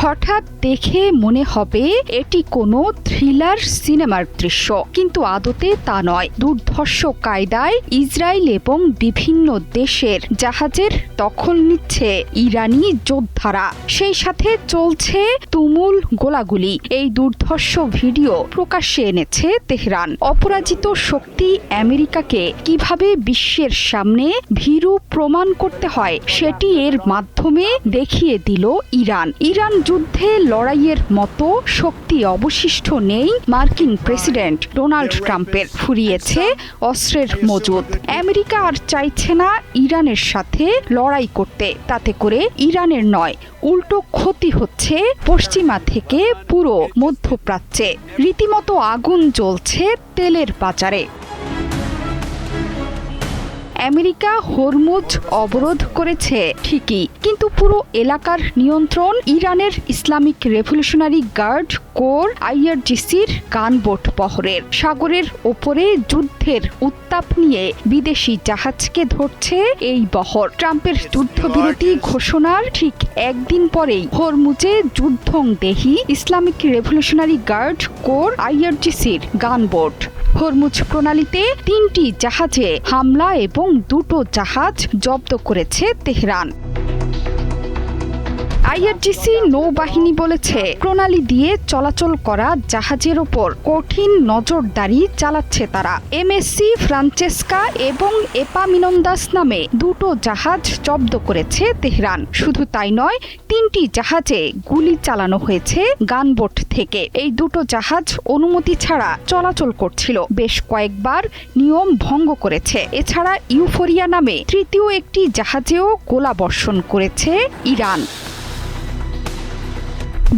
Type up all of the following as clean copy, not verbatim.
হঠাৎ দেখে মনে হবে এটি কোনো থ্রিলার সিনেমার দৃশ্য, কিন্তু আদতে তা নয়। দুর্ধর্ষ কায়দায় ইসরায়েল এবং বিভিন্ন দেশের জাহাজের দখল নিচ্ছে ইরানি যোদ্ধারা, সেই সাথে চলছে তুমুল গোলাগুলি। এই দুর্ধর্ষ ভিডিও প্রকাশ্যে এনেছে তেহরান। অপরাজিত শক্তি আমেরিকাকে কিভাবে বিশ্বের সামনে ভীরু প্রমাণ করতে হয় সেটি এর মাধ্যমে দেখিয়ে দিল ইরান। যুদ্ধে লড়াইয়ের মতো শক্তি অবশিষ্ট নেই মার্কিন প্রেসিডেন্ট ডোনাল্ড ট্রাম্পের। ফুরিয়েছে অস্ত্রের মজুদ। আমেরিকা আর চাইছে না ইরানের সাথে লড়াই করতে। তাতে করে ইরানের নয়, উল্টো ক্ষতি হচ্ছে পশ্চিমা থেকে পুরো মধ্যপ্রাচ্যে। রীতিমতো আগুন জ্বলছে তেলের বাজারে। আমেরিকা হরমুজ অবরোধ করেছে ঠিকই, কিন্তু পুরো এলাকার নিয়ন্ত্রণ ইরানের ইসলামিক রেভলিউশনারি গার্ড কোর আইআরজিসির গানবোট বহরের। সাগরের ওপরে যুদ্ধের উত্তাপ নিয়ে বিদেশি জাহাজকে ধরছে এই বহর। ট্রাম্পের যুদ্ধবিরতি ঘোষণার ঠিক একদিন পরেই হরমুজে যুদ্ধংদেহী ইসলামিক রেভলিউশনারি গার্ড কোর আইআরজিসির গানবোট। হরমুজ প্রণালীতে 3টি জাহাজে হামলা এবং 2টো জাহাজ জব্দ করেছে তেহরান। আইআরজিসি নৌবাহিনী বলেছে, প্রণালী দিয়ে চলাচল করা জাহাজের ওপর কঠিন নজরদারি চালাচ্ছে তারা। এমএসসি ফ্রান্সেস্কা এবং এপামিনন্দাস নামে 2টো জাহাজ জব্দ করেছে তেহরান। শুধু তাই নয়, 3টি জাহাজে গুলি চালানো হয়েছে গানবোট থেকে। এই 2টো জাহাজ অনুমতি ছাড়া চলাচল করছিল, বেশ কয়েকবার নিয়ম ভঙ্গ করেছে। এছাড়া ইউফোরিয়া নামে 3য় একটি জাহাজেও গোলাবর্ষণ করেছে ইরান।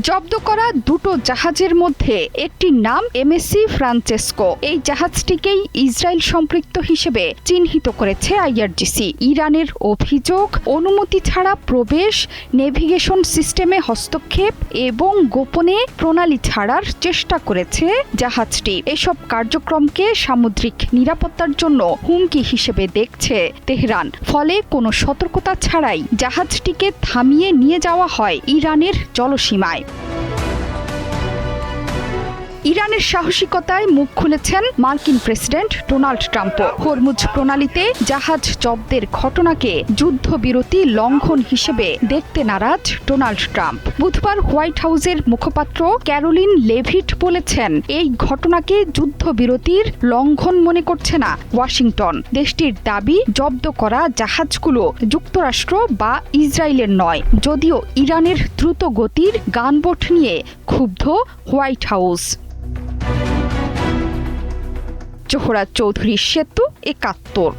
জব্দ করা 2টো জাহাজের মধ্যে একটির নাম এমএসসি ফ্রান্সেসকো। এই জাহাজটিকেই ইসরায়েল সম্পৃক্ত হিসেবে চিহ্নিত করেছে আইআরজিসি। ইরানের অভিযোগ, অনুমতি ছাড়া প্রবেশ, নেভিগেশন সিস্টেমে হস্তক্ষেপ এবং গোপনে প্রণালী ছাড়ার চেষ্টা করেছে জাহাজটি। এসব কার্যক্রমকে সামুদ্রিক নিরাপত্তার জন্য হুমকি হিসেবে দেখছে তেহরান। ফলে কোনো সতর্কতা ছাড়াই জাহাজটিকে থামিয়ে নিয়ে যাওয়া হয় ইরানের জলসীমায়। ইরানের সাহসিকতায় মুখ খুলেছেন মার্কিন প্রেসিডেন্ট ডোনাল্ড ট্রাম্পও। হরমুজ প্রণালীতে জাহাজ জব্দের ঘটনাকে যুদ্ধবিরতি লঙ্ঘন হিসেবে দেখতে নারাজ ডোনাল্ড ট্রাম্প। বুধবার হোয়াইট হাউসের মুখপাত্র ক্যারোলিন লেভিট বলেছেন, এই ঘটনাকে যুদ্ধবিরতির লঙ্ঘন মনে করছে না ওয়াশিংটন। দেশটির দাবি, জব্দ করা জাহাজগুলো যুক্তরাষ্ট্র বা ইসরায়েলের নয়। যদিও ইরানের দ্রুত গতির গানবোট নিয়ে ক্ষুব্ধ হোয়াইট হাউস। জোহরা চৌধুরী, সেতু ৭১।